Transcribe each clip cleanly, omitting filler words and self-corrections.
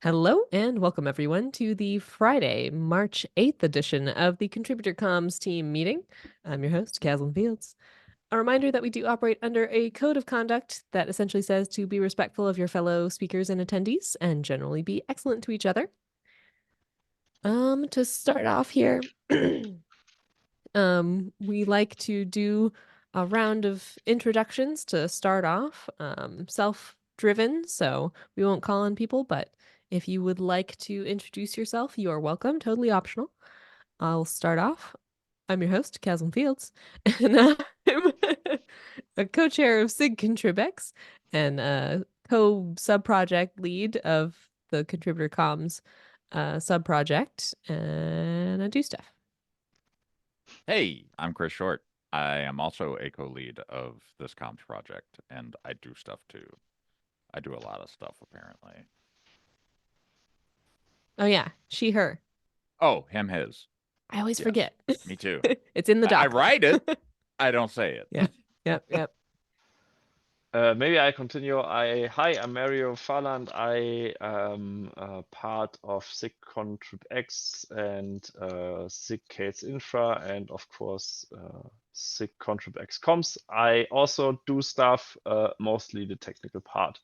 Hello and welcome everyone to the Friday, March 8th edition of the Contributor Comms team meeting. I'm your host, Caslin Fields. A reminder that we do operate under a code of conduct that essentially says to be respectful of your fellow speakers and attendees and generally be excellent to each other. To start off here, we like to do a round of introductions to start off, self-driven, so we won't call on people, but if you would like to introduce yourself, you are welcome, totally optional. I'll start off. I'm your host, Caslin Fields, and I'm a co-chair of SIG ContribEx and a co-sub-project lead of the Contributor Comms sub-project, and I do stuff. Hey, I'm Chris Short. I am also a co-lead of this comms project, and I do stuff too. I do a lot of stuff, apparently. Oh yeah, she, her. Oh, him, his. I always Yes, forget. me too. It's in the I doc. write it. I don't say it. Yeah. Yep. Maybe I continue. Hi, I'm Mario Farland. I am part of SIG ContribEx and SIG Cates Infra, and of course SIG ContribEx Comms. I also do stuff, mostly the technical part,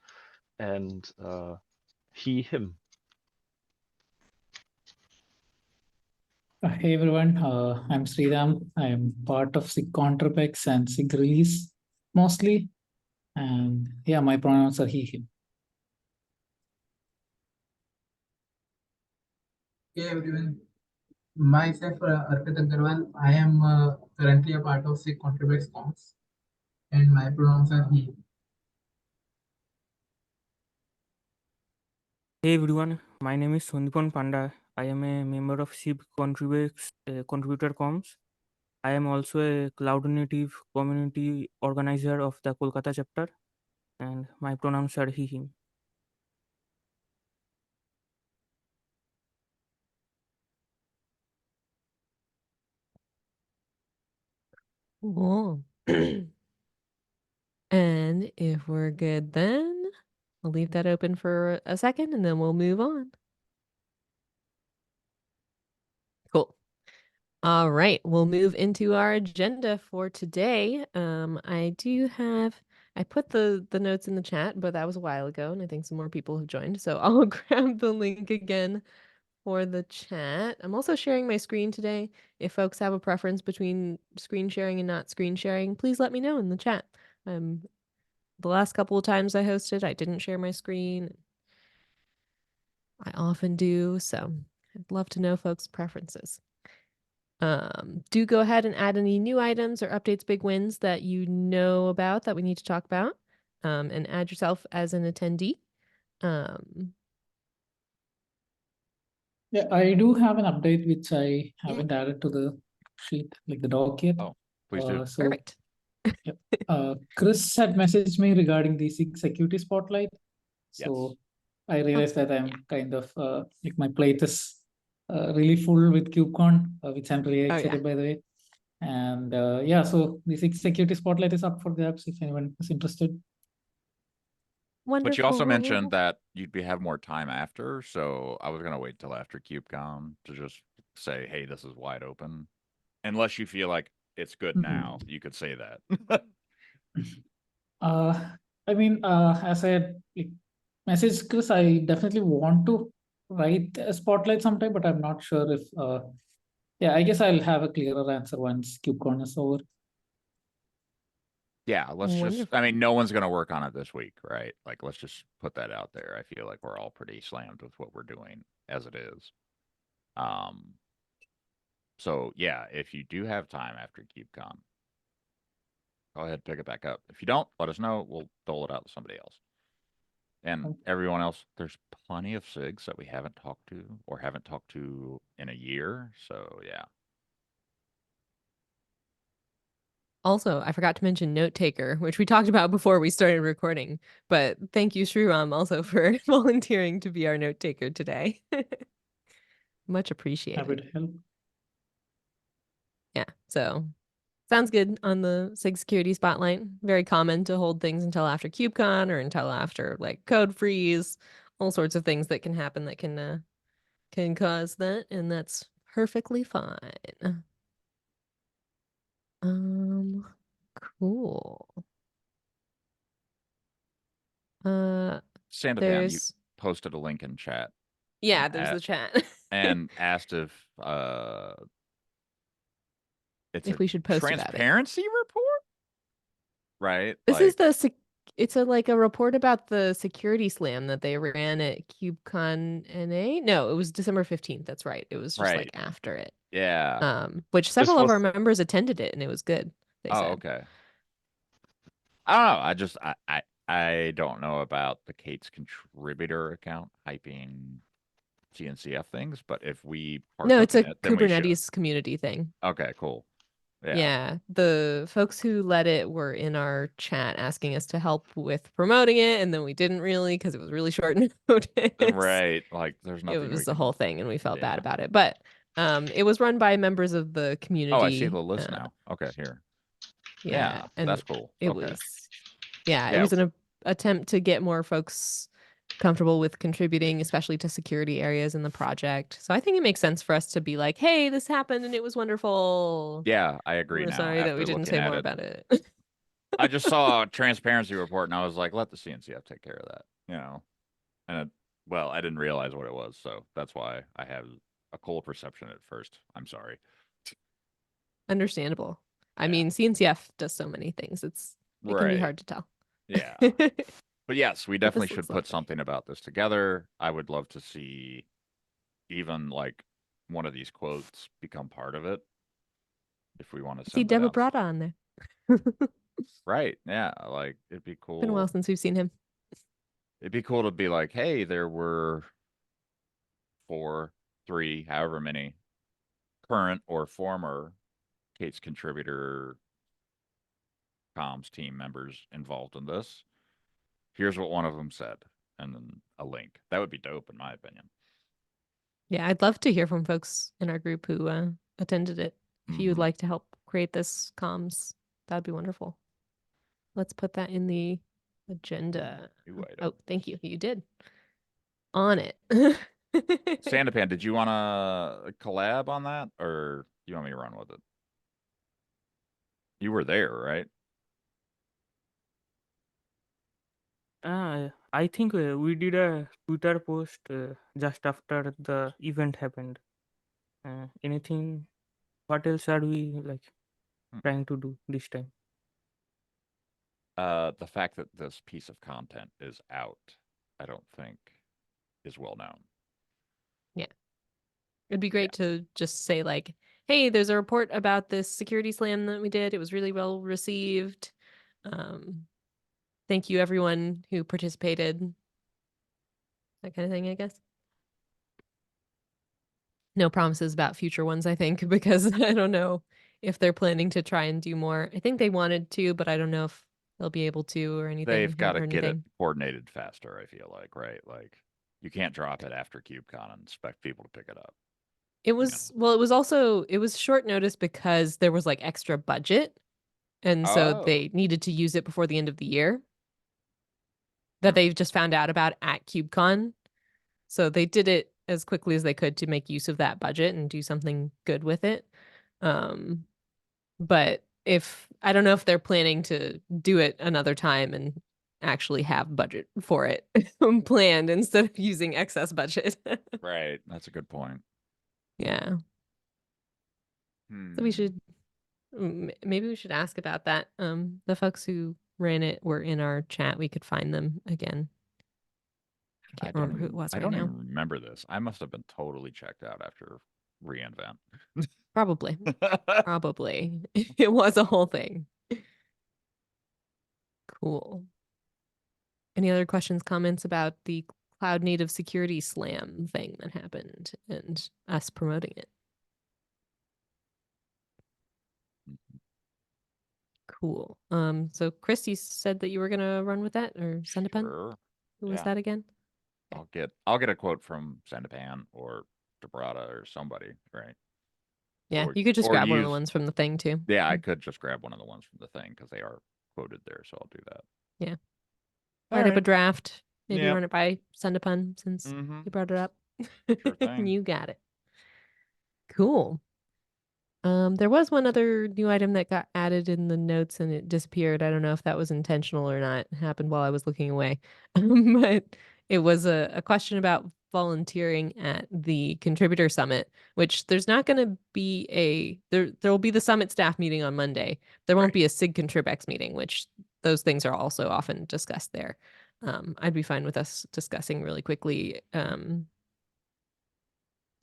and he, him. Hey everyone, I'm Sriram. I'm part of SIG ContribEx and SIG Release mostly. And yeah, my pronouns are he, him. Hey everyone, myself Arpit Agarwal. I am currently a part of SIG ContribEx Comms, and my pronouns are he. Hey everyone, my name is Sandipan Panda. I am a member of SIG ContribEx Contributor Comms. I am also a Cloud Native community organizer of the Kolkata chapter, and my pronouns are he, him. Cool. And if we're good then, I'll leave that open for a second and then we'll move on. Cool. All right, we'll move into our agenda for today. I put the notes in the chat, but that was a while ago, and I think some more people have joined. So I'll grab the link again for the chat. I'm also sharing my screen today. If folks have a preference between screen sharing and not screen sharing, please let me know in the chat. The last couple of times I hosted, I didn't share my screen. I often do, so I'd love to know folks' preferences. Do go ahead and add any new items or updates, big wins that you know about that we need to talk about, and add yourself as an attendee. Yeah, I do have an update which I haven't added to the sheet, like the doc yet. Oh, please do. Perfect. Chris had messaged me regarding the SIG security spotlight. So Yes. I realized that I'm kind of like my plate is really full with KubeCon, which I'm really excited by the way. And yeah, so the SIG security spotlight is up for grabs if anyone is interested. Wonderful. But you also mentioned that you'd have more time after, so I was gonna wait till after KubeCon to just say, "Hey, this is wide open." Unless you feel like it's good now, you could say that. I mean, as I had messaged Chris, I definitely want to write a spotlight sometime, but I'm not sure if. Yeah, I guess I'll have a clearer answer once KubeCon is over. Yeah, let's just, I mean, no one's going to work on it this week, right? Like, let's just put that out there. I feel like we're all pretty slammed with what we're doing as it is. So yeah, if you do have time after KubeCon, go ahead, pick it back up. If you don't, let us know. We'll dole it out to somebody else. And everyone else, there's plenty of SIGs that we haven't talked to or haven't talked to in a year. So yeah. Also, I forgot to mention Note Taker, which we talked about before we started recording. But thank you, Sriram, also for volunteering to be our Note Taker today. Much appreciated. Happy to help. Yeah, so sounds good on the SIG security spotlight. Very common to hold things until after KubeCon or until after like code freeze, all sorts of things that can happen that can cause that, and that's perfectly fine. Cool. Sandapan, you There's posted a link in chat yeah, and there's the chat. and asked if it's If a we should post about it. transparency report, right? This is the it's like a report about the security slam that they ran at KubeCon NA. No, it was December 15th. That's right. It was just like right. after it. Yeah. Which several of was- our members attended it and it was good. They Oh, said. okay. I don't know. I just I don't know about the Kate's contributor account hyping CNCF things, but if we No, it's partook a in it, then we should. Kubernetes community thing. Okay, cool. Yeah. Yeah, the folks who led it were in our chat asking us to help with promoting it, and then we didn't really because it was really short notice. Right. Like there's It nothing we was the can. whole thing, and we felt bad Yeah. about it. But it was run by members of the community. Oh, I see the list now. Okay, here. Yeah, and that's cool. It Okay. was, it Yeah. was an attempt to get more folks comfortable with contributing, especially to security areas in the project. So I think it makes sense for us to be like, hey, this happened and it was wonderful. Yeah, I agree We're now. sorry that after we didn't looking say at more it. about it. I just saw a transparency report and I was like, let the CNCF take care of that, you know. And well, I didn't realize what it was, so that's why I have a cold perception at first. I'm sorry. Understandable. I Yeah. mean, CNCF does so many things. It can be Right. hard to tell. Yeah. But yes, we definitely this should looks put lovely. something about this together. I would love to see even like one of these quotes become part of it. If we want to See send that Deborah out. Brada on there. Right. Yeah. Like it'd be cool. Been a while since we've seen him. It'd be cool to be like, hey, there were 4, 3, however many current or former Kate's contributor comms team members involved in this. Here's what one of them said, and then a link. That would be dope, in my opinion. Yeah, I'd love to hear from folks in our group who attended it. If you would like to help create this comms, that'd be wonderful. Let's put that in the agenda. New item. Oh, thank you. You did. On it. Sandapan, did you want to collab on that, or you want me to run with it? You were there, right? I think we did a Twitter post just after the event happened. Anything? What else are we like trying to do this time? The fact that this piece of content is out, I don't think is well known. Yeah. It'd be great to just say like, hey, there's a report about this security slam that we did. It was really well received. Thank you everyone who participated. That kind of thing, I guess. No promises about future ones, I think, because I don't know if they're planning to try and do more. I think they wanted to, but I don't know if they'll be able to or anything. They've got to get it coordinated faster, I feel like, right? Like you can't drop it after KubeCon and expect people to pick it up. It was, well, it was short notice because there was like extra budget. And so they needed to use it before the end of the year that they've just found out about at KubeCon. So they did it as quickly as they could to make use of that budget and do something good with it. But I don't know if they're planning to do it another time and actually have budget for it planned instead of using excess budget. Right. That's a good point. Yeah. So we should maybe we should ask about that. The folks who ran it were in our chat. We could find them again. I can't remember who it was right now. I don't even remember this. I must have been totally checked out after reInvent. Probably. Probably. It was a whole thing. Cool. Any other questions, comments about the cloud native security slam thing that happened and us promoting it? Cool. So Chris, you said that you were gonna run with that or Sandapan? Sure. Who was that again? I'll get a quote from Sandapan or Debrada or somebody, right? Yeah, Or- you could just or grab one of the use- ones from the thing too. Yeah, I could just grab one of the ones from the thing because they are quoted there, so I'll do that. Yeah. All Write up a right. draft maybe Yep. run it by Sundapun since Mm-hmm. you brought it up. Sure thing. You got it. Cool. There was one other new item that got added in the notes and it disappeared. I don't know if that was intentional or not. It happened while I was looking away. But it was a question about volunteering at the contributor summit, which there's not going to be there will be the summit staff meeting on Monday. There won't be a SIG ContribEx meeting, which those things are also often discussed there. I'd be fine with us discussing really quickly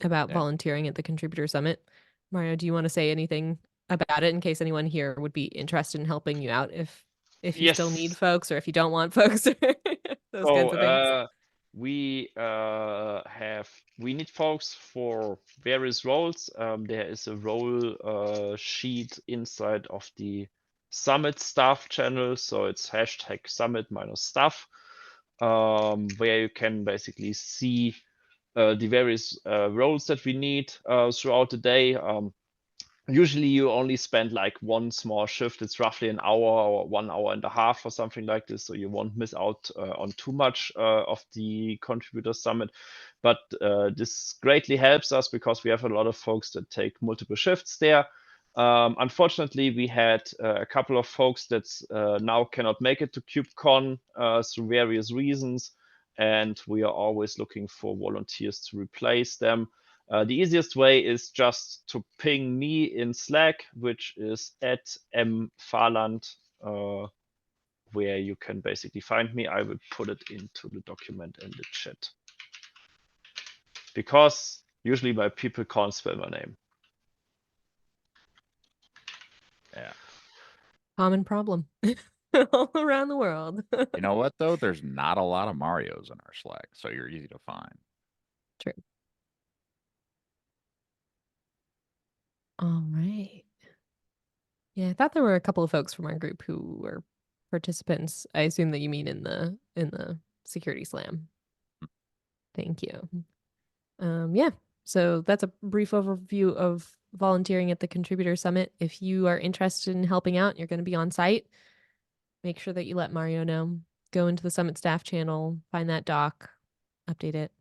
about volunteering at the contributor summit. Mario, do you want to say anything about it in case anyone here would be interested in helping you out if you still need Yes. folks or if you don't want folks or those kinds of things? We need folks for various roles. There is a role sheet inside of the Summit staff channel, so it's #summit-staff, where you can basically see the various roles that we need throughout the day. Usually you only spend like one small shift. It's roughly an hour or 1 hour and a half or something like this. So you won't miss out on too much of the contributor summit. But this greatly helps us because we have a lot of folks that take multiple shifts there. Unfortunately, we had a couple of folks that now cannot make it to KubeCon through various reasons. And we are always looking for volunteers to replace them. The easiest way is just to ping me in Slack, which is @mfarland, where you can basically find me. I will put it into the document in the chat. Because usually my people can't spell my name. Yeah. Common problem all around the world. You know what, though? There's not a lot of Marios in our Slack, so you're easy to find. True. All right. Yeah, I thought there were a couple of folks from our group who were participants. I assume that you mean in the security slam. Thank you. Yeah. So that's a brief overview of volunteering at the contributor summit. If you are interested in helping out, you're going to be on site. Make sure that you let Mario know. Go into the summit staff channel, find that doc, update it.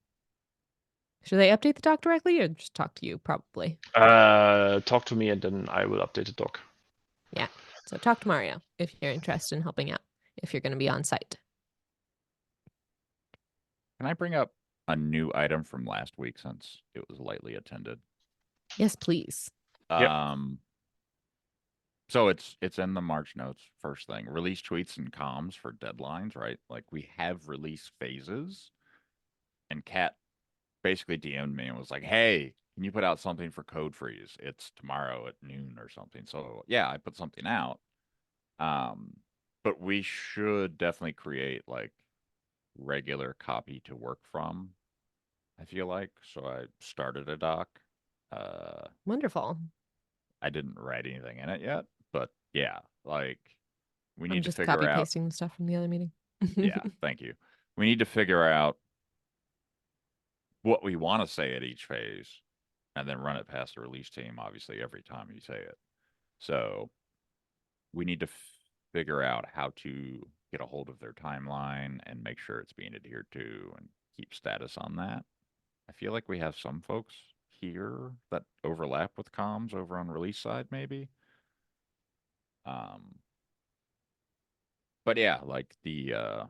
Should they update the doc directly or just talk to you? Probably. Talk to me and then I will update the doc. Yeah. So talk to Mario if you're interested in helping out, if you're going to be on site. Can I bring up a new item from last week since it was lightly attended? Yes, please. So it's in the March notes. First thing, release tweets and comms for deadlines, right? Like we have release phases, and Kat basically DM'd me and was like, "Hey, can you put out something for Code Freeze? It's tomorrow at noon or something." So yeah, I put something out. But we should definitely create like regular copy to work from. I feel like so. I started a doc. Wonderful. I didn't write anything in it yet, but yeah, like we I'm need to just figure copy out. pasting the stuff from the other meeting. Yeah, thank you. We need to figure out what we want to say at each phase and then run it past the release team, obviously, every time you say it. So we need to figure out how to get a hold of their timeline and make sure it's being adhered to and keep status on that. I feel like we have some folks here that overlap with comms over on release side, maybe. But yeah, like the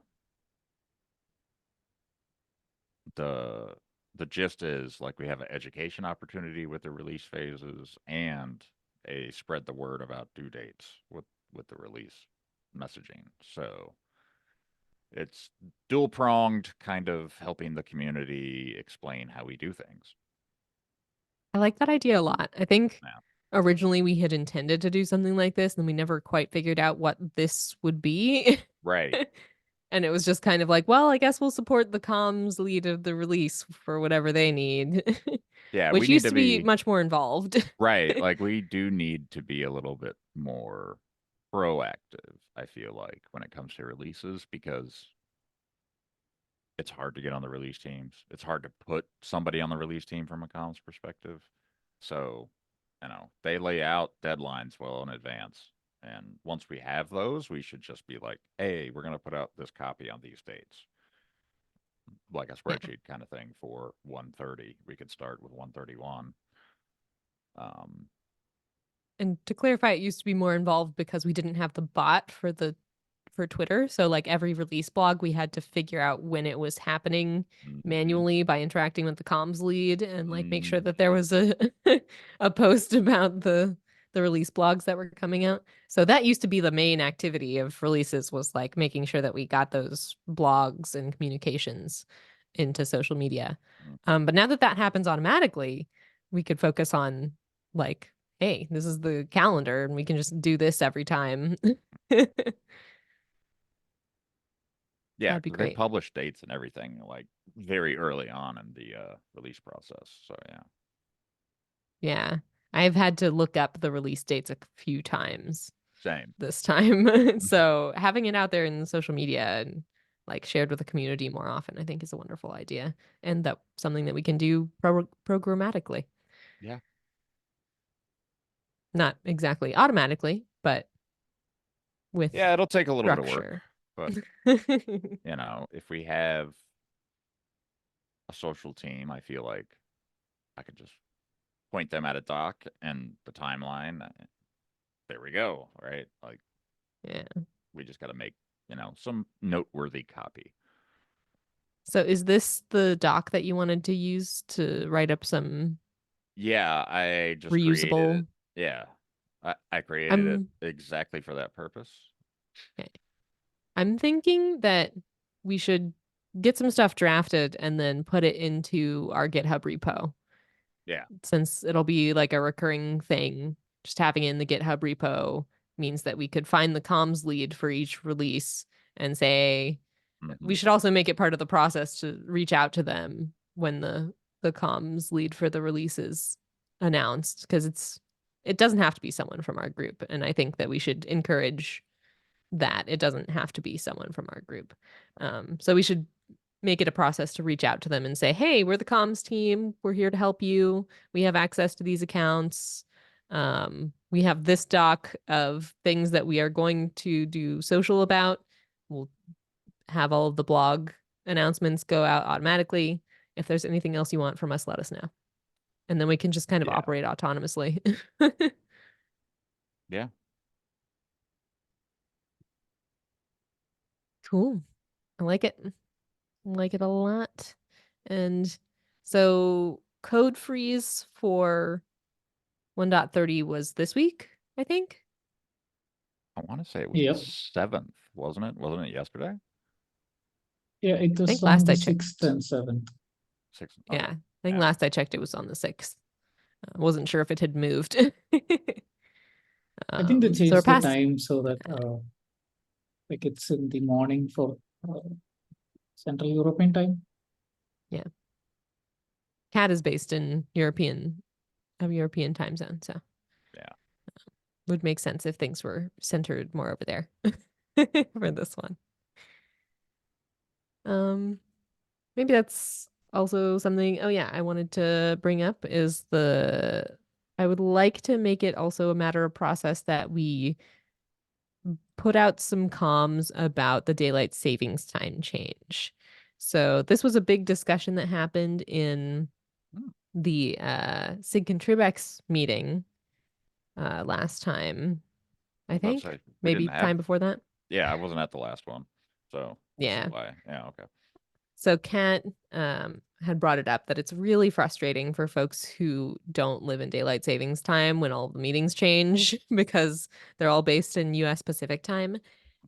gist is like we have an education opportunity with the release phases and a spread the word about due dates with the release messaging. So it's dual pronged, kind of helping the community explain how we do things. I like that idea a lot. I think Yeah. originally we had intended to do something like this, and we never quite figured out what this would be. Right. And it was just kind of like, well, I guess we'll support the comms lead of the release for whatever they need. Yeah, we Which need used to to be be much more involved. right. Like we do need to be a little bit more proactive, I feel like, when it comes to releases because it's hard to get on the release teams. It's hard to put somebody on the release team from a comms perspective. So, they lay out deadlines well in advance. And once we have those, we should just be like, hey, we're going to put out this copy on these dates. like a spreadsheet kind of thing for 130. We could start with 131. And to clarify, it used to be more involved because we didn't have the bot for Twitter. So like every release blog, we had to figure out when it was happening manually by interacting with the comms lead and like make sure that there was a a post about the release blogs that were coming out. So that used to be the main activity of releases, was like making sure that we got those blogs and communications into social media. But now that that happens automatically, we could focus on like, hey, this is the calendar and we can just do this every time. Yeah, That'd be 'cause they great. publish dates and everything like very early on in the release process. So yeah. Yeah. I've had to look up the release dates a few times Same. this time. So having it out there in social media and like shared with the community more often, I think is a wonderful idea. And that's something that we can do programmatically. Yeah. Not exactly automatically, but with Yeah, it'll take a little bit of work, structure. but you know, if we have a social team, I feel like I could just point them at a doc and the timeline. There we go, right? Like, Yeah. we just got to make, you know, some noteworthy copy. So is this the doc that you wanted to use to write up some Yeah, I just created it. reusable? Yeah, I created it I'm exactly for that purpose. okay. I'm thinking that we should get some stuff drafted and then put it into our GitHub repo. Yeah. Since it'll be like a recurring thing, just having it in the GitHub repo means that we could find the comms lead for each release and say, we should also make it part of the process to reach out to them when the comms lead for the release is announced, because it doesn't have to be someone from our group, and I think that we should encourage that it doesn't have to be someone from our group. So we should make it a process to reach out to them and say, hey, we're the comms team, we're here to help you, we have access to these accounts, we have this doc of things that we are going to do social about. We'll have all of the blog announcements go out automatically. If there's anything else you want from us, let us know. And then we can just kind of operate autonomously. Yeah. Cool. I like it. I like it a lot. And so code freeze for 1.30 was this week, I think. I want to say it was Yep. the 7th, wasn't it? Wasn't it yesterday? Yeah, it I was think on last the I checked. 6th and 7th. 6th. Yeah. Okay. I think Yeah. last I checked it was on the 6th. I wasn't sure if it had moved. I think they So changed we're the past. time so that like it's in the morning for Central European time. Yeah. CAT is based in European time zone, so Yeah. would make sense if things were centered more over there for this one. Maybe that's also something. Oh yeah, I wanted to bring up is I would like to make it also a matter of process that we put out some comms about the daylight savings time change. So this was a big discussion that happened in the SIG ContribEx meeting last time. I think maybe time before that. Yeah, I wasn't at the last one, so this Yeah. is why. Yeah, okay. So Kat had brought it up that it's really frustrating for folks who don't live in daylight savings time when all the meetings change because they're all based in US Pacific time.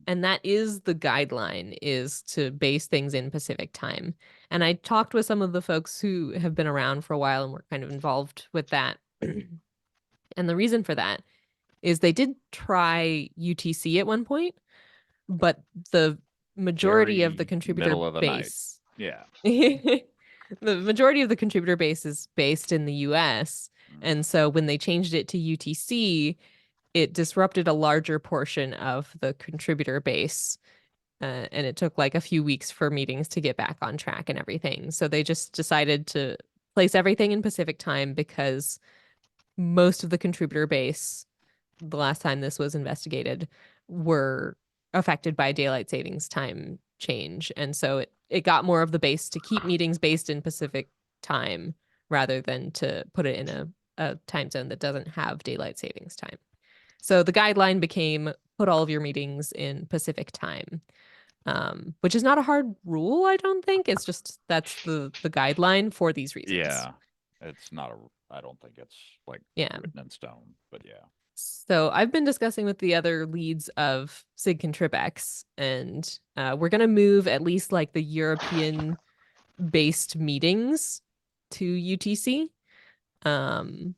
And that is the guideline, is to base things in Pacific time. And I talked with some of the folks who have been around for a while and were kind of involved with that. And the reason for that is they did try UTC at one point, but the majority of the contributor middle of the night. base. Yeah. The majority of the contributor base is based in the US. And so when they changed it to UTC, it disrupted a larger portion of the contributor base. And it took like a few weeks for meetings to get back on track and everything. So they just decided to place everything in Pacific time because most of the contributor base, the last time this was investigated, were affected by daylight savings time change. And so it it got more of the base to keep meetings based in Pacific time rather than to put it in a time zone that doesn't have daylight savings time. So the guideline became put all of your meetings in Pacific time, which is not a hard rule, I don't think. It's just that's the guideline for these reasons. Yeah, it's not I don't think it's like written in stone, but yeah. So I've been discussing with the other leads of SIG ContribEx, and we're going to move at least like the European-based meetings to UTC, or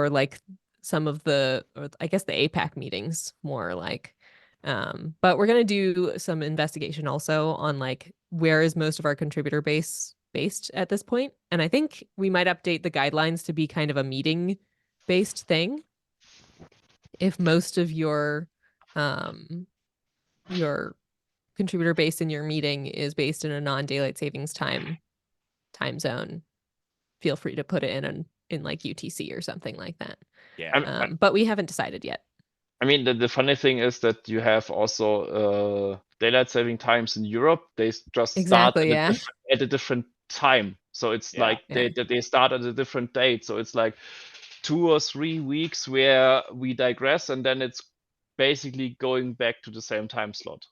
like some of the, or I guess the APAC meetings more like. But we're going to do some investigation also on like where is most of our contributor base based at this point. And I think we might update the guidelines to be kind of a meeting based thing. If most of your contributor base in your meeting is based in a non-daylight savings time zone, feel free to put it in like UTC or something like that. Yeah. But we haven't decided yet. I mean, the funny thing is that you have also daylight saving times in Europe. They just start at a different time. So it's like they start at a different date. So it's like 2 or 3 weeks where we digress, and then it's basically going back to the same time slot.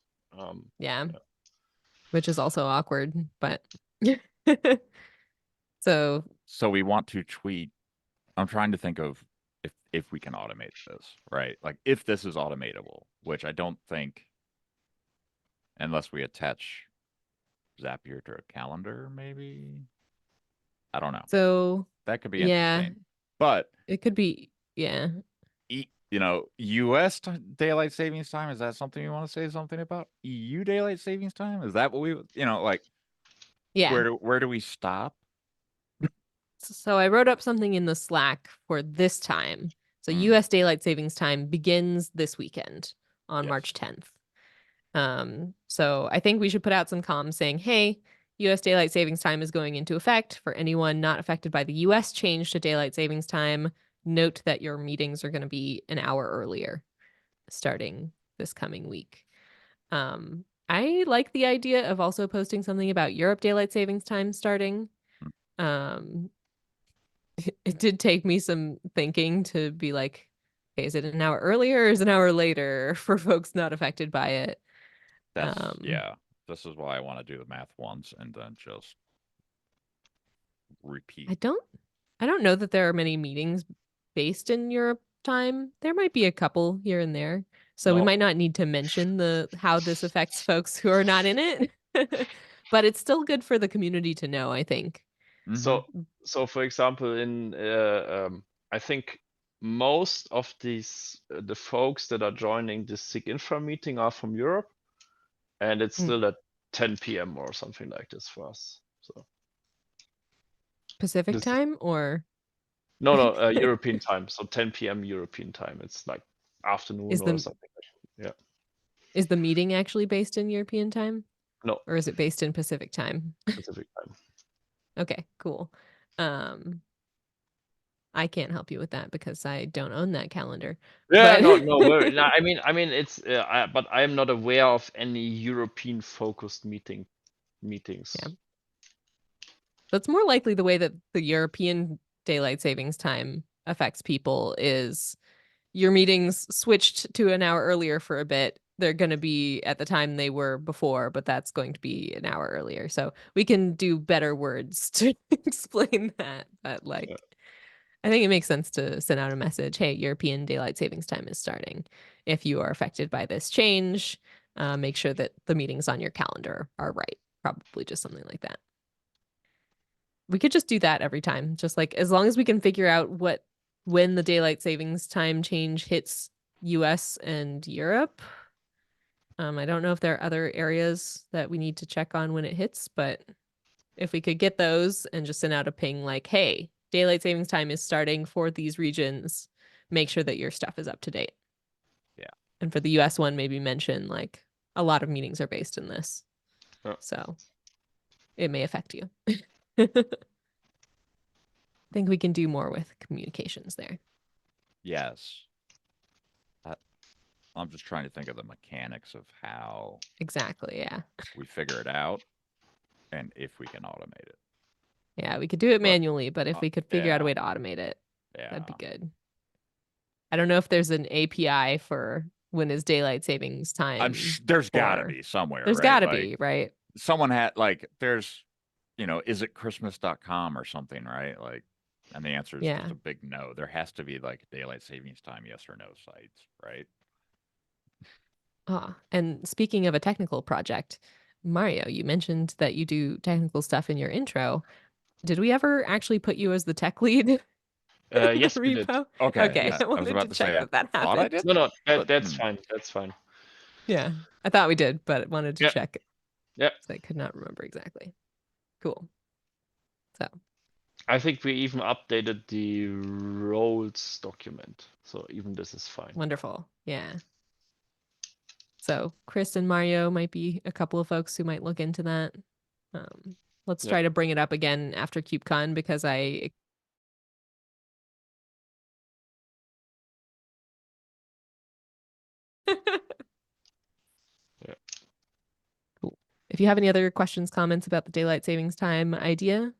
Which is also awkward, but so we want to tweet. I'm trying to think of if we can automate this, right? Like if this is automatable, which I don't think, unless we attach Zapier to a calendar, maybe. I don't know. So that could be interesting. But it could be, US daylight savings time, is that something you want to say something about? EU daylight savings time? Is that what we, like, where do we stop? So I wrote up something in the Slack for this time. So US daylight savings time begins this weekend on March 10th. So I think we should put out some comms saying, hey, US daylight savings time is going into effect. For anyone not affected by the US change to daylight savings time, note that your meetings are going to be an hour earlier starting this coming week. I like the idea of also posting something about Europe daylight savings time starting. It did take me some thinking to be like, okay, is it an hour earlier or is it an hour later for folks not affected by it? This is why I want to do the math once and then just repeat. I don't know that there are many meetings based in Europe time. There might be a couple here and there. So we might not need to mention how this affects folks who are not in it. But it's still good for the community to know, I think. So for example, I think most of the folks that are joining the SIG Infra meeting are from Europe, and it's still at 10 p.m. or something like this for us. So Pacific time or no, European time. So 10 p.m. European time. It's like afternoon or something. Yeah. Is the meeting actually based in European time? No. Or is it based in Pacific time? Pacific time. Okay, cool. I can't help you with that because I don't own that calendar. Yeah, no. I mean, it's. But I am not aware of any European-focused meetings. Yeah. That's more likely the way that the European daylight savings time affects people is your meetings switched to an hour earlier for a bit. They're going to be at the time they were before, but that's going to be an hour earlier. So we can do better words to explain that. But I think it makes sense to send out a message. Hey, European daylight savings time is starting. If you are affected by this change, make sure that the meetings on your calendar are right. Probably just something like that. We could just do that every time. Just like as long as we can figure out when the daylight savings time change hits US and Europe. I don't know if there are other areas that we need to check on when it hits, but if we could get those and just send out a ping like, hey, daylight savings time is starting for these regions, make sure that your stuff is up to date. Yeah. And for the US one, maybe mention like a lot of meetings are based in this. So it may affect you. I think we can do more with communications there. Yes. I'm just trying to think of the mechanics of how Exactly. Yeah. we figure it out and if we can automate it. Yeah. We could do it But, manually, but if we could figure out a yeah. way to automate it, Yeah. that'd be good. I don't know if there's an API for when is daylight savings time. There's got to or- be somewhere. There's right? got to Like, be, right? someone had there's, is it Christmas.com or something, right? Like, and the answer is Yeah. just a big no. There has to be like daylight savings time, yes or no sites, right? And speaking of a technical project, Mario, you mentioned that you do technical stuff in your intro. Did we ever actually put you as the tech lead in the Yes, we did. repo? Okay. Okay, yeah, I I was wanted about to to check say, that I thought I happened. did. No, But, that's fine. That's fine. Yeah, I thought we did, but wanted to Yeah. check. Yeah. So I could not remember exactly. Cool. So I think we even updated the roles document. So even this is fine. wonderful. Yeah. So Chris and Mario might be a couple of folks who might look into that. Let's Yep. try to bring it up again after KubeCon because I Yeah. Cool. If you have any other questions, comments about the daylight savings time idea,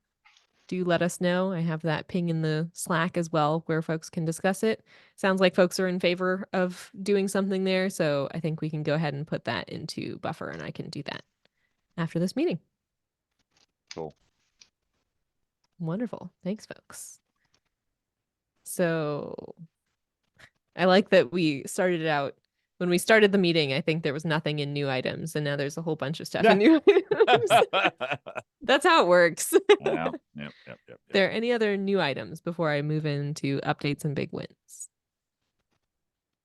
do let us know. I have that ping in the Slack as well where folks can discuss it. Sounds like folks are in favor of doing something there, so I think we can go ahead and put that into Buffer and I can do that after this meeting. Cool. Wonderful. Thanks, folks. So I like that we started it out. When we started the meeting, I think there was nothing in new items, and now there's a whole bunch of stuff in new items. That's how it works. Yeah. Yep. There any other new items before I move into updates and big wins?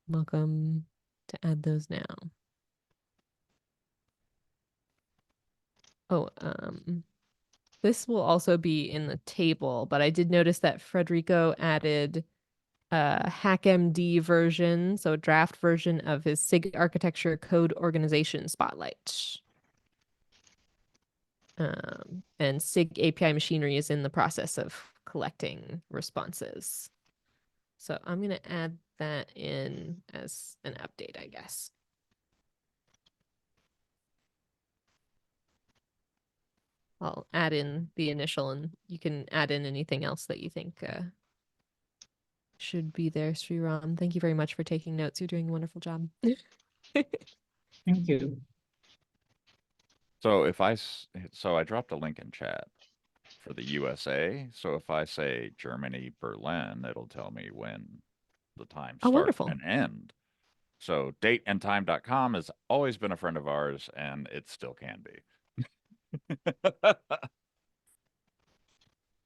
Welcome to add those now. Oh, this will also be in the table, but I did notice that Federico added a HackMD version, so a draft version of his SIG architecture code organization spotlight. And SIG API machinery is in the process of collecting responses. So I'm going to add that in as an update, I guess. I'll add in the initial and you can add in anything else that you think should be there, Sriram. Thank you very much for taking notes. You're doing a wonderful job. Thank you. So I dropped a link in chat for the USA. So if I say Germany, Berlin, it'll tell me when the time starts wonderful. and end. So dateandtime.com has always been a friend of ours, and it still can be.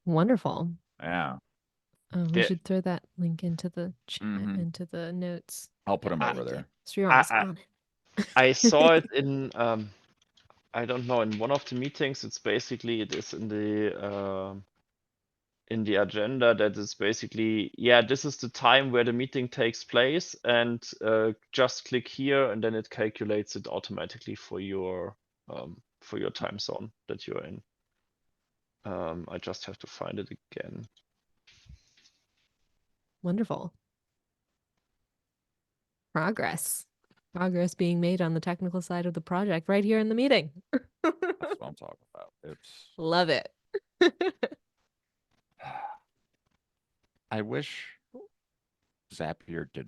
Wonderful. Yeah. We should throw that link into the chat, into the notes. I'll put them over there. Sriram's on it. I saw it in I don't know, in one of the meetings. It is in the agenda that is basically, yeah, this is the time where the meeting takes place, and just click here and then it calculates it automatically for your time zone that you're in. I just have to find it again. Wonderful. Progress being made on the technical side of the project right here in the meeting. That's what I'm talking about. Love it. I wish Zapier did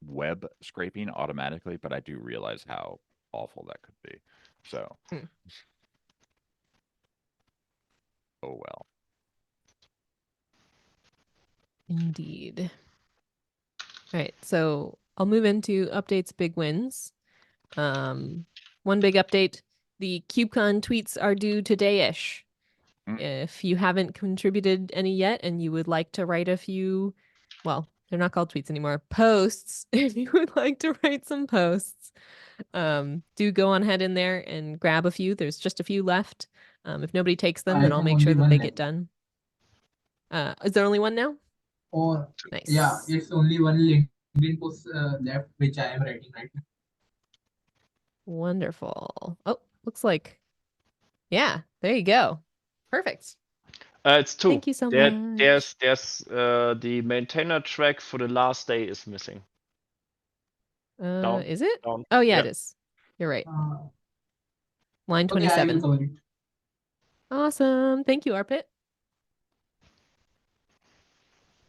web scraping automatically, but I do realize how awful that could be. So, oh well. Indeed. All right, so I'll move into updates, big wins. One big update, the KubeCon tweets are due today-ish. If you haven't contributed any yet and you would like to write a few, well, they're not called tweets anymore, posts, if you would like to write some posts, do go on ahead in there and grab a few. There's just a few left. If nobody takes them, then I'll make sure that they get done. Is there only one now? Or nice. Yeah, it's only one LinkedIn post left, which I am writing right now. Wonderful. Oh, looks like, yeah, there you go. Perfect. It's two. Thank you so much. There's the maintainer track for the last day is missing. Down, Is it? down. Oh yeah, Yeah. it is. You're right. Okay, Line I will 27. cover it. Awesome. Thank you, Arpit.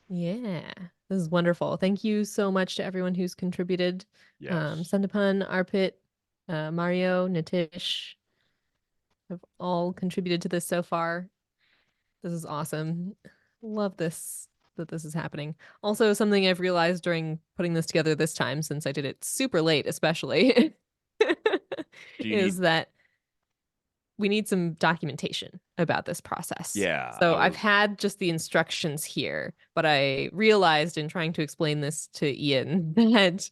Yeah, this is wonderful. Thank you so much to everyone who's contributed. Yes. Sandapun, Arpit, Mario, Nitish have all contributed to this so far. This is awesome. Love this, that this is happening. Also, something I've realized during putting this together this time, since I did it super late, especially, Do you is need? that we need some documentation about this process. Yeah, So I I've was. had just the instructions here, but I realized in trying to explain this to Ian that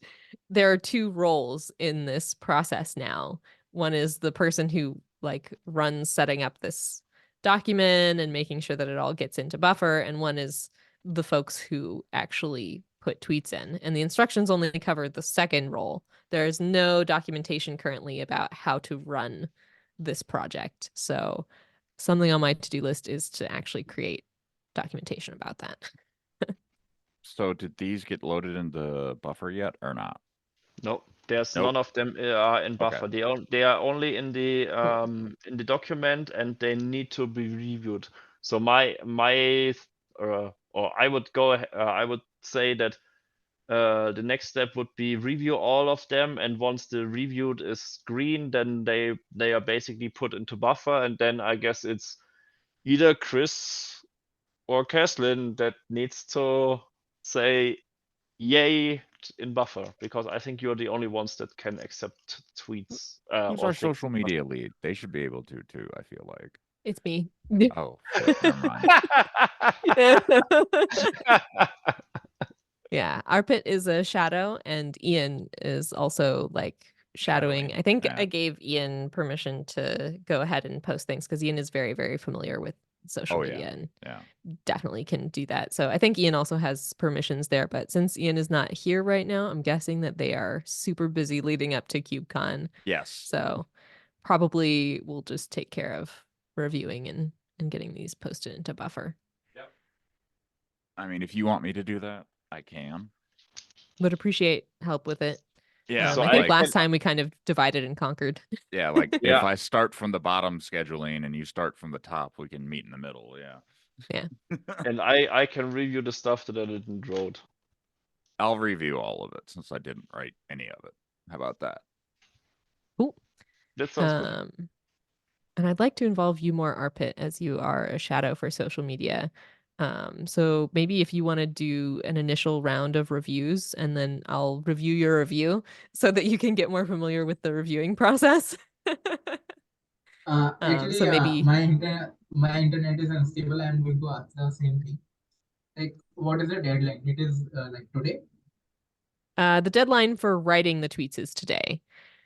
there are two roles in this process now. One is the person who like runs setting up this document and making sure that it all gets into Buffer, and one is the folks who actually put tweets in. And the instructions only cover the second role. There is no documentation currently about how to run this project. So something on my to-do list is to actually create documentation about that. So did these get loaded into Buffer yet or not? No, there's Nope. none of them are in Okay. buffer. They are only in the Cool. in the document, and they need to be reviewed. So or I would go I would say that the next step would be review all of them, and once the reviewed is green, then they are basically put into buffer, and then I guess it's either Chris or Keslin that needs to say yay in buffer, because I think you're the only ones that can accept tweets. Who's or our things social in buffer. media lead? They should be able to too, I feel like. It's me. Oh shit, never mind. Yeah, Arpit is a shadow, and Ian is also like shadowing. I think yeah. I gave Ian permission to go ahead and post things because Ian is very, very familiar with social Oh, media yeah. and Yeah. definitely can do that. So I think Ian also has permissions there, but since Ian is not here right now, I'm guessing that they are super busy leading up to KubeCon. Yes. So probably we'll just take care of reviewing and getting these posted into Buffer. Yep. I mean, if you want me to do that, I can. Would appreciate help with it. Yeah. So I think last time we kind of divided and conquered. Yeah, like Yeah. if I start from the bottom scheduling and you start from the top, we can meet in the middle. Yeah. Yeah. And I can review the stuff that I didn't wrote. I'll review all of it since I didn't write any of it. How about that? Cool. That sounds good. And I'd like to involve you more, Arpit, as you are a shadow for social media. So maybe if you want to do an initial round of reviews, and then I'll review your review so that you can get more familiar with the reviewing process. Actually, So maybe my internet is unstable. I'm going to ask the same thing. Like, what is the deadline? It is like today. the deadline for writing the tweets is today.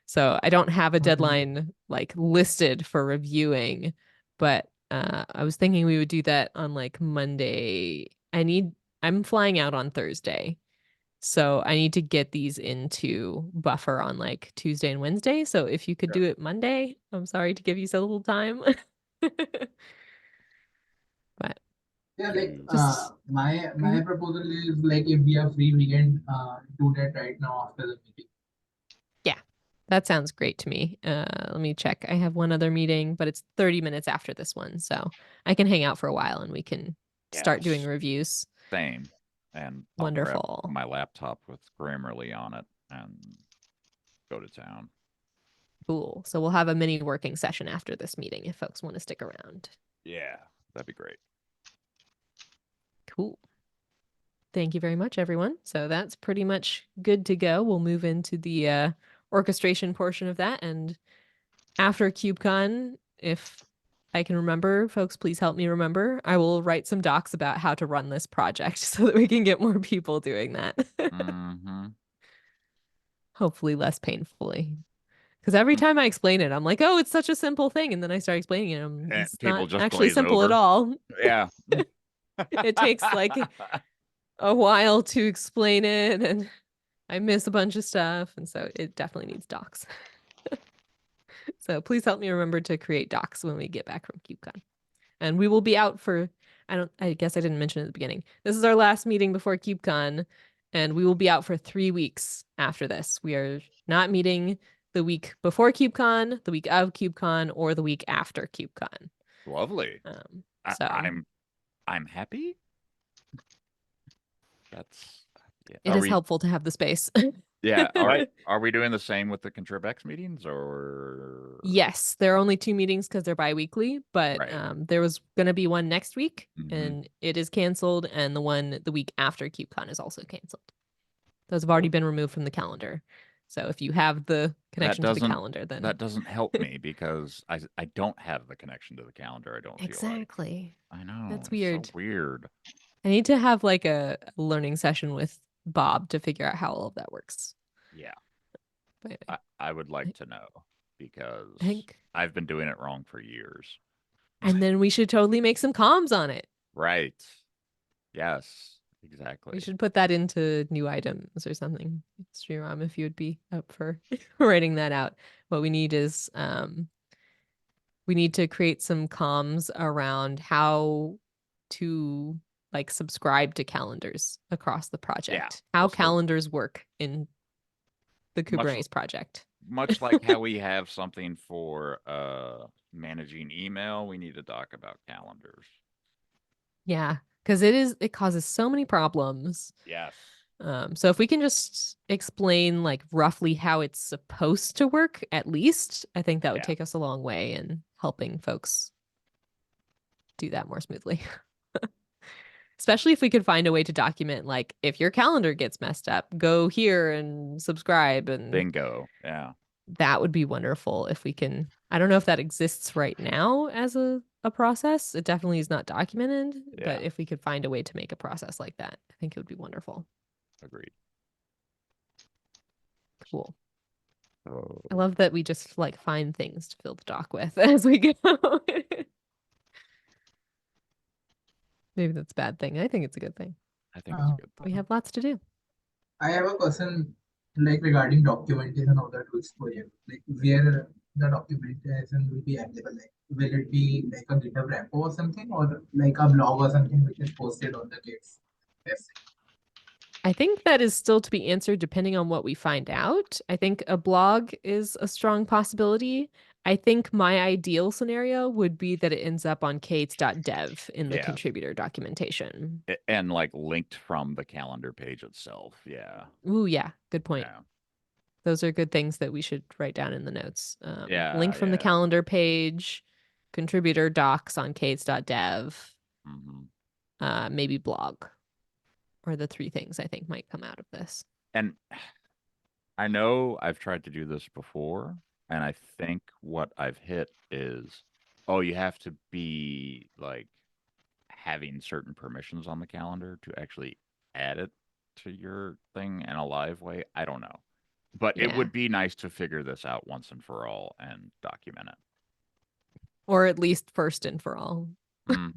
So I don't have a Okay. deadline like listed for reviewing, but I was thinking we would do that on like Monday. I'm flying out on Thursday. So I need to get these into Buffer on like Tuesday and Wednesday. So if you could do it Monday, I'm sorry to give you so little time. But Yeah, like just my Mhm. proposal is like if we are free, we can do that right now after the meeting. yeah, that sounds great to me. Let me check. I have one other meeting, but it's 30 minutes after this one. So I can hang out for a while and we can start doing Yes. reviews. Same. And Wonderful. I'll grab my laptop with Grammarly on it and go to town. Cool. So we'll have a mini working session after this meeting if folks want to stick around. Yeah, that'd be great. Cool. Thank you very much, everyone. So that's pretty much good to go. We'll move into the orchestration portion of that. And after KubeCon, if I can remember, folks, please help me remember, I will write some docs about how to run this project so that we can get more people doing that. Mm-hmm. Hopefully less painfully. Because every time I explain it, I'm like, oh, it's such a simple thing. And then I start explaining it. It's People not just actually glaze simple over. at all. Yeah. It takes like a while to explain it, and I miss a bunch of stuff. And so it definitely needs docs. So please help me remember to create docs when we get back from KubeCon. And we will be out for, I guess I didn't mention at the beginning. This is our last meeting before KubeCon, and we will be out for 3 weeks after this. We are not meeting the week before KubeCon, the week of KubeCon, or the week after KubeCon. Lovely. So I'm happy. That's yeah. it is helpful to have the space. Yeah. Right. Are we doing the same with the ContribEx meetings or? Yes, there are only 2 meetings because they're bi-weekly, but Right. there was going to be one next week Mhm. and it is canceled, and the one the week after KubeCon is also canceled. Those have already been removed from the calendar. So if you have the connection to the calendar, then that doesn't help me because I don't have the connection to the calendar. I don't feel like. exactly. I know. That's it's weird. So weird. I need to have like a learning session with Bob to figure out how all of that works. Yeah. But anyway, I would like to know because I think, I've been doing it wrong for years. and then we should totally make some comms on it. Right. Yes, exactly. We should put that into new items or something. Sriram, if you would be up for writing that out. What we need is we need to create some comms around how to like subscribe to calendars across the project. How also- calendars work in the Much- Kubernetes project. Much like how we have something for managing email, we need to talk about calendars. Yeah, because it causes so many problems. Yes. So if we can just explain like roughly how it's supposed to work, at least, I think that would take us a long way in helping folks do that more smoothly. Especially if we could find a way to document, like, if your calendar gets messed up, go here and subscribe. And Bingo. Yeah. that would be wonderful if we can. I don't know if that exists right now as a process. It definitely is not documented, but if we could find a way to make a process like that, I think it would be wonderful. Agreed. Cool. Oh. I love that we just like find things to fill the doc with as we go. Maybe that's a bad thing. I think it's a good thing. I think it's a good thing. We have lots to do. I have a question like regarding documentation of the tools project, like where the documentation will be available. Like, will it be like a GitHub repo or something, or like a blog or something which is posted on the Git's website? I think that is still to be answered depending on what we find out. I think a blog is a strong possibility. I think my ideal scenario would be that it ends up on kates.dev in the contributor documentation. And like linked from the calendar page itself. Yeah. Ooh, yeah. Good point. Yeah. Those are good things that we should write down in the notes. Link from the yeah. calendar page, contributor docs on kates.dev, maybe blog, are the 3 things I think might come out of this. And I know I've tried to do this before, and I think what I've hit is, oh, you have to be like having certain permissions on the calendar to actually add it to your thing in a live way. I don't know. But it would be nice to figure this out once and for all and document it. Or at least first and for all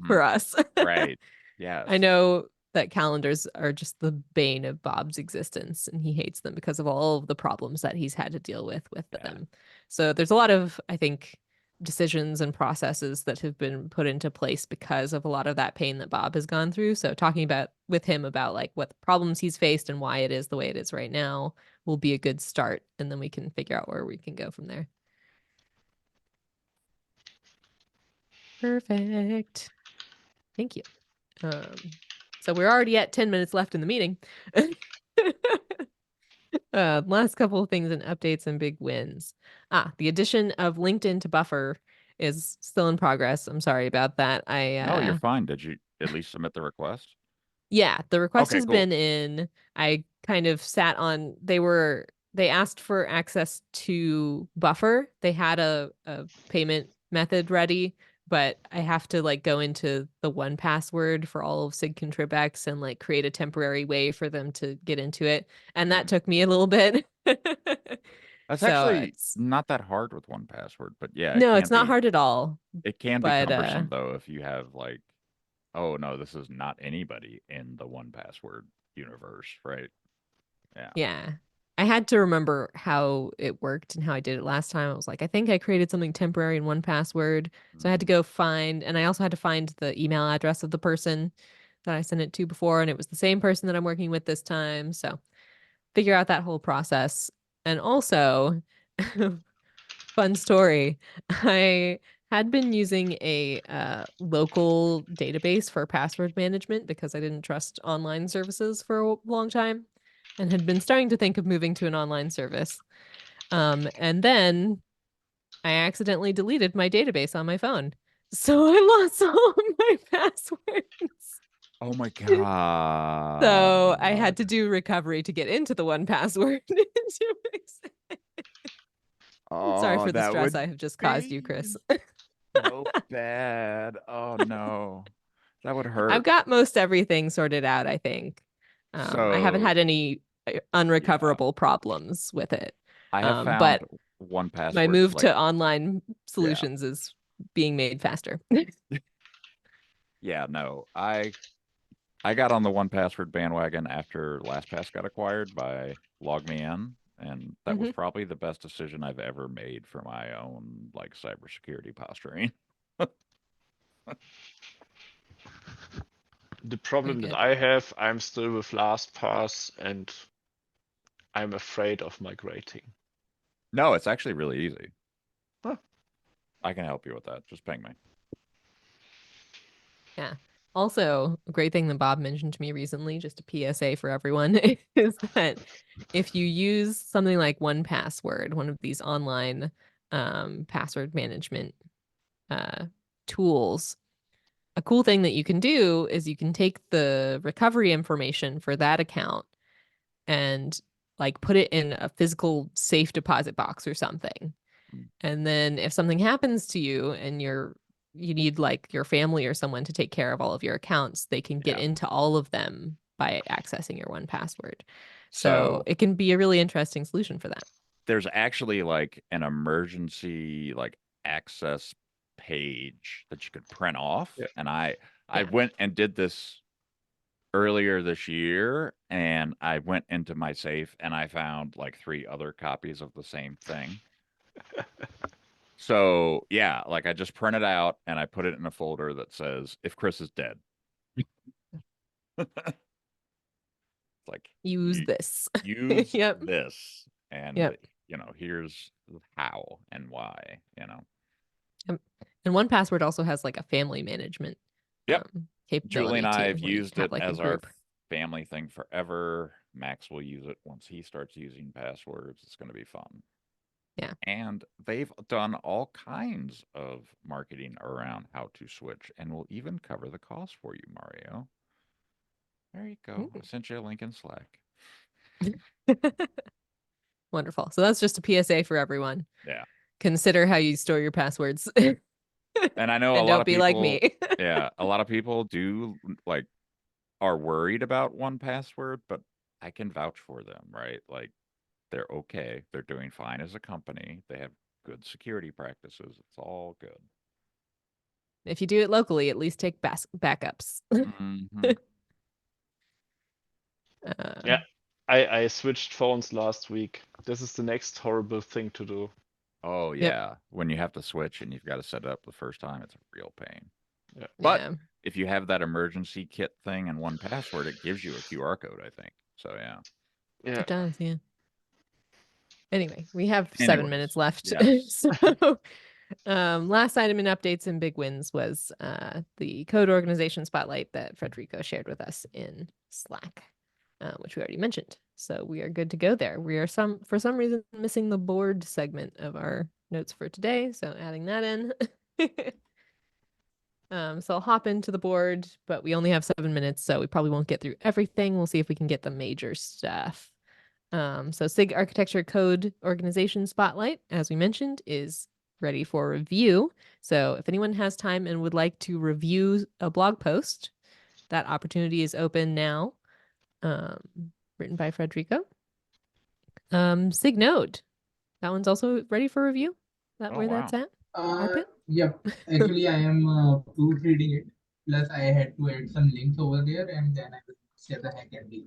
for us. Right. Yes. I know that calendars are just the bane of Bob's existence, and he hates them because of all of the problems that he's had to deal with them. So there's a lot of, I think, decisions and processes that have been put into place because of a lot of that pain that Bob has gone through. So talking with him about like what problems he's faced and why it is the way it is right now will be a good start, and then we can figure out where we can go from there. Perfect. Thank you. So we're already at 10 minutes left in the meeting. Last couple of things and updates and big wins. The addition of LinkedIn to Buffer is still in progress. I'm sorry about that. No, you're fine. Did you at least submit the request? Yeah, the request has cool. been in. I kind of sat on, they asked for access to Buffer. They had a payment method ready, but I have to like go into the 1Password for all of SIG ContribEx and like create a temporary way for them to get into it. And that took me a little bit. That's actually not that hard with 1Password, but yeah. No, it's not hard at all. It can be cumbersome though if you have like, oh no, this is not anybody in the 1Password universe, right? Yeah. Yeah. I had to remember how it worked and how I did it last time. I was like, I think I created something temporary in 1Password. So I had to go find, and I also had to find the email address of the person that I sent it to before. And it was the same person that I'm working with this time. So figure out that whole process. And also, fun story, I had been using a local database for password management because I didn't trust online services for a long time and had been starting to think of moving to an online service. And then I accidentally deleted my database on my phone. So I lost all of my passwords. Oh my god. So I had to do recovery to get into the 1Password. Sorry for the that stress would I have just caused you, be Chris. so bad. Oh no. That would I've hurt. got most everything sorted out, I think. I haven't had So any unrecoverable problems with it. I have found But one my password move like to online solutions is being made faster. yeah, no. I got on the 1Password bandwagon after LastPass got acquired by LogMeIn, and that was probably the best decision I've ever made for my own like cybersecurity posturing. The problem that I have, I'm still with LastPass, and I'm afraid of migrating. No, it's actually really easy. Huh. I can help you with that. Just ping me. Yeah. Also, a great thing that Bob mentioned to me recently, just a PSA for everyone, is that if you use something like 1Password, one of these online password management tools, a cool thing that you can do is you can take the recovery information for that account and like put it in a physical safe deposit box or something. And then if something happens to you and you need like your family or someone to take care of all of your accounts, they can get into all of them by accessing your 1Password. So it can be a really interesting solution for that. There's actually like an emergency like access page that you could print off. And I went and did this earlier this year, and I went into my safe and I found like 3 other copies of the same thing. So yeah, like I just print it out and I put it in a folder that says if Chris is dead. Like use this. Use Yep. this. And you know, here's how and why, you know. And 1Password also has like a family management capability. Julie and I too, have where you used have, it like, a as our group. family thing forever. Max will use it once he starts using passwords. It's going to be fun. Yeah. And they've done all kinds of marketing around how to switch, and will even cover the cost for you, Mario. There you go. I sent you a link in Slack. Wonderful. So that's just a PSA for everyone. Yeah. Consider how you store your passwords. And I know and a lot don't of be people, like me. yeah, a lot of people do like are worried about 1Password, but I can vouch for them, right? Like they're okay. They're doing fine as a company. They have good security practices. It's all good. If you do it locally, at least take backups. Yeah, I switched phones last week. This is the next horrible thing to do. Oh yeah, when you have to switch and you've got to set it up the first time, it's a real pain. Yeah. But if you have that emergency kit thing and 1Password, it gives you a QR code, I think. So yeah. It does, yeah. Anyway, we have 7 minutes left. Yes. So last item in updates and big wins was the code organization spotlight that Frederico shared with us in Slack, which we already mentioned. So we are good to go there. We are for some reason missing the board segment of our notes for today, so adding that in. So I'll hop into the board, but we only have 7 minutes, so we probably won't get through everything. We'll see if we can get the major stuff. So SIG Architecture Code Organization Spotlight, as we mentioned, is ready for review. So if anyone has time and would like to review a blog post, that opportunity is open now. Written by Frederico. SIG Node, that one's also ready for review. Is that where that's at? Yep. Actually, I am proofreading it. Plus, I had to add some links over there, and then I will share the hack and link.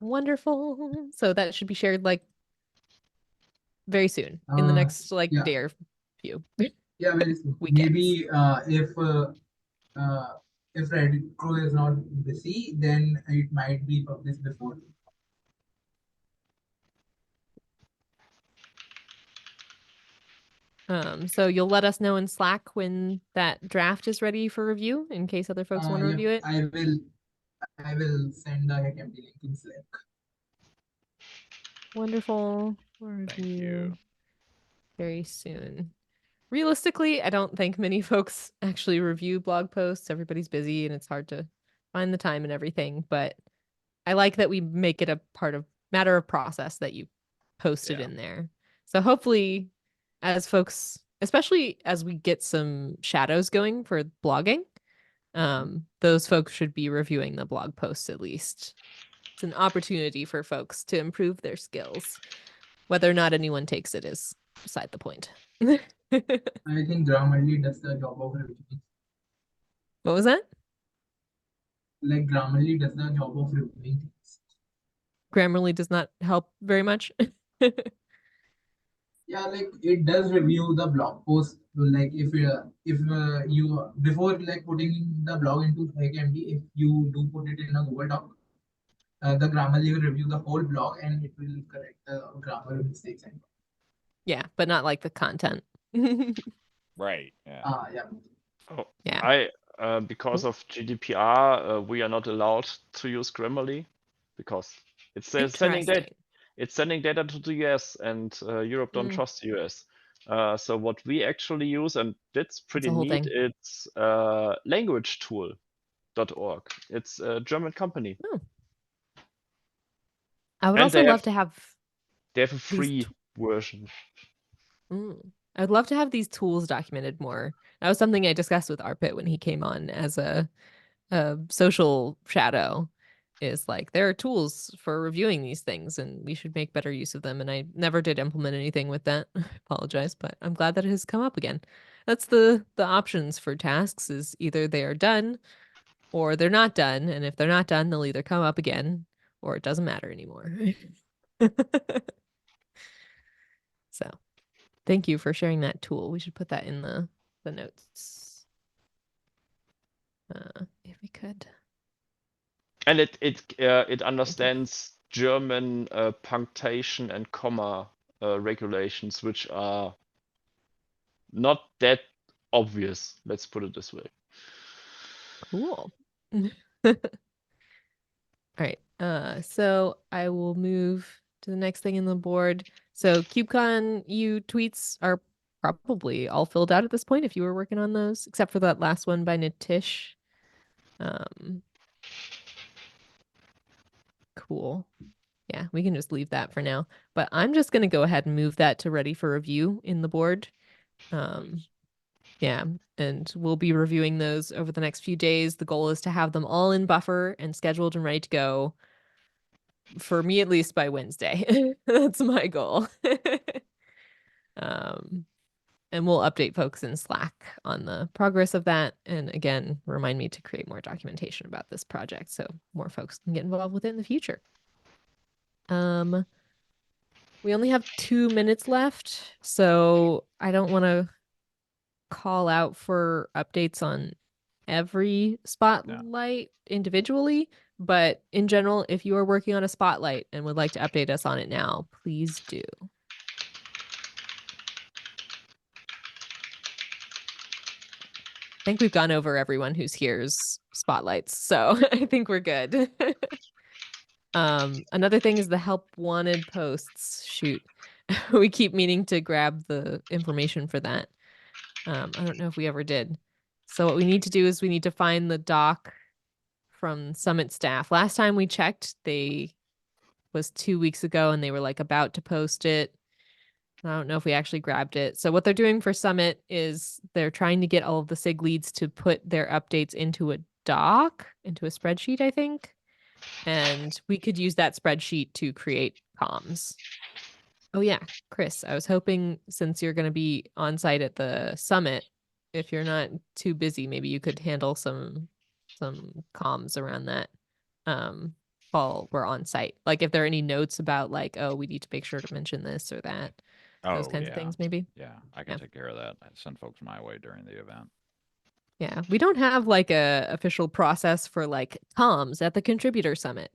Wonderful. So that should be shared like very soon in the next day or few. Yeah, very soon. Maybe if Redcrow is not busy, then it might be published before. So you'll let us know in Slack when that draft is ready for review in case other folks want to Yep, review it. I will send the HackMD link in Slack. Wonderful. Thank Review you. very soon. Realistically, I don't think many folks actually review blog posts. Everybody's busy and it's hard to find the time and everything, but I like that we make it a matter of process that you post it Yeah. in there. So hopefully as folks, especially as we get some shadows going for blogging, those folks should be reviewing the blog posts at least. It's an opportunity for folks to improve their skills. Whether or not anyone takes it is beside the point. I think Grammarly does the job of reviewing. What was that? Like Grammarly does the job of reviewing things. Grammarly does not help very much. Yeah, like it does review the blog post. Like if you before like putting the blog into HackMD, if you do put it in a Google Doc, the Grammarly will review the whole blog and it will correct the grammar mistakes and. Yeah, but not like the content. Right. Yeah. Yeah. Oh, Yeah. because of GDPR, we are not allowed to use Grammarly because it's sending data. Interesting. It's sending data to the US, and Europe don't trust the US. So what we actually use, and that's pretty a whole neat, thing. it's languagetool.org. It's a German company. Oh. I would And also love to have They have a these free version. I would love to have these tools documented more. That was something I discussed with Arpit when he came on as a social shadow. Is like there are tools for reviewing these things and we should make better use of them. And I never did implement anything with that. I apologize, but I'm glad that it has come up again. That's the options for tasks is either they are done or they're not done. And if they're not done, they'll either come up again or it doesn't matter anymore. So thank you for sharing that tool. We should put that in the notes. If we could. And it understands German punctuation and comma regulations, which are not that obvious. Let's put it this way. Cool. All right. So I will move to the next thing in the board. So KubeCon U tweets are probably all filled out at this point if you were working on those, except for that last one by Nitish. Cool. Yeah, we can just leave that for now. But I'm just going to go ahead and move that to ready for review in the board. Yeah, and we'll be reviewing those over the next few days. The goal is to have them all in buffer and scheduled and ready to go. For me, at least by Wednesday. That's my goal. And we'll update folks in Slack on the progress of that. And again, remind me to create more documentation about this project so more folks can get involved with it in the future. We only have 2 minutes left, so I don't want to call out for updates on every spotlight individually, but in general, if you are working on a spotlight and would like to update us on it now, please do. I think we've gone over everyone who's here's spotlights, so I think we're good. Another thing is the help wanted posts. Shoot, we keep meaning to grab the information for that. I don't know if we ever did. So what we need to do is we need to find the doc from Summit staff. Last time we checked, was 2 weeks ago and they were like about to post it. I don't know if we actually grabbed it. So what they're doing for Summit is they're trying to get all of the SIG leads to put their updates into a doc, into a spreadsheet, I think. And we could use that spreadsheet to create comms. Oh yeah, Chris, I was hoping since you're going to be on site at the summit, if you're not too busy, maybe you could handle some comms around that while we're on site. Like if there are any notes about like, oh, we need to make sure to mention this or that. Those kinds of things maybe. Yeah, I can take care of that. I send folks my way during the event. Yeah, we don't have like a official process for like comms at the contributor summit.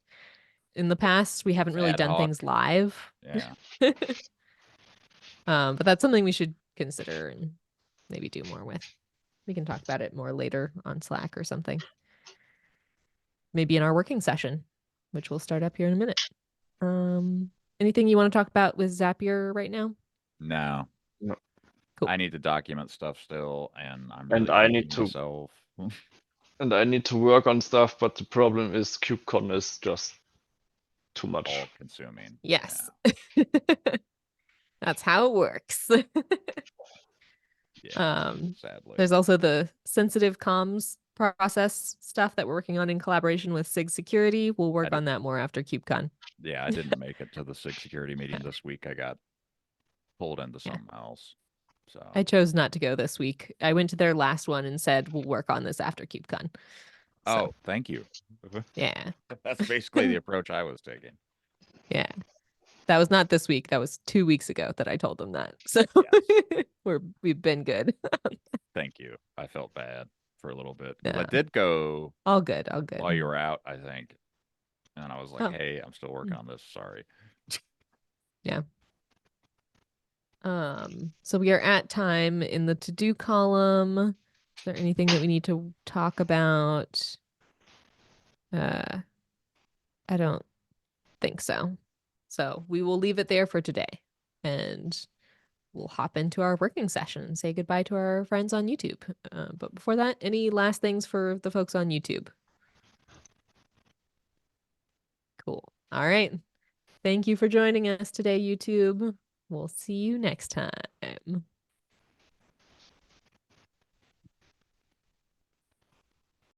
In the past, we haven't really done things live. Yeah. But that's something we should consider and maybe do more with. We can talk about it more later on Slack or something. Maybe in our working session, which will start up here in a minute. Anything you want to talk about with Zapier right now? No. No. Cool. I need to document stuff still, and I'm And really I kicking need to- myself. And I need to work on stuff, but the problem is KubeCon is just too much. All consuming. Yes. That's how it works. Yeah, sadly. There's also the sensitive comms process stuff that we're working on in collaboration with SIG Security. We'll work on that more after KubeCon. Yeah, I didn't make it to the SIG security meeting this week. I got pulled into something else. So I chose not to go this week. I went to their last one and said, we'll work on this after KubeCon. Oh, thank you. Yeah. That's basically the approach I was taking. Yeah. That was not this week. That was 2 weeks ago that I told them that. So Yes. we've been good. Thank you. I felt bad for a little bit. 'Cause Yeah. I did go All good. All good. while you were out, I think. And I was like, Oh. hey, I'm still working on this. Sorry. So we are at time in the to-do column. Is there anything that we need to talk about? I don't think so. So we will leave it there for today and we'll hop into our working session and say goodbye to our friends on YouTube. But before that, any last things for the folks on YouTube? Cool. All right. Thank you for joining us today, YouTube. We'll see you next time.